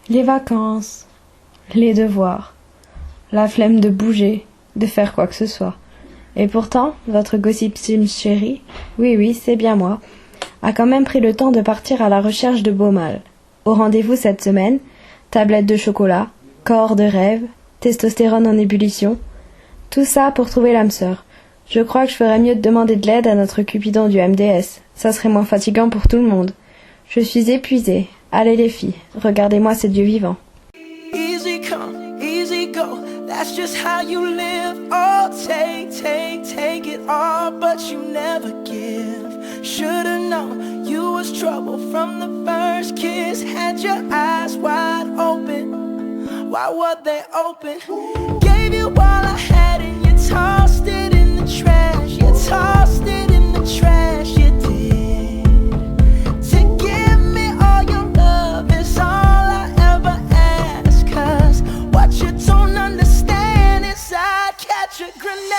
Les vacances, les devoirs, la flemme de bouger, de faire quoi que ce soit. Et pourtant, votre Gossip Sims chéri, oui, c'est bien moi, a quand même pris le temps de partir à la recherche de beaux mâles. Au rendez-vous cette semaine, tablette de chocolat, corps de rêve, testostérone en ébullition, tout ça pour trouver l'âme sœur. Je crois que je ferais mieux de demander de l'aide à notre Cupidon du MDS. Ça serait moins fatigant pour tout le monde. Je suis épuisée. Allez les filles, regardez-moi ces dieux vivants. Easy come, easy go, that's just how you live. Oh, take it all, but you never give. Should've known you was trouble from the first kiss. Had your eyes wide open, why were they open? Gave you all I had and you tossed it in the trash. You tossed it in the trash, you did. To give me all your love is all I ever ask. Cause what you don't understand is I'd catch a grenade.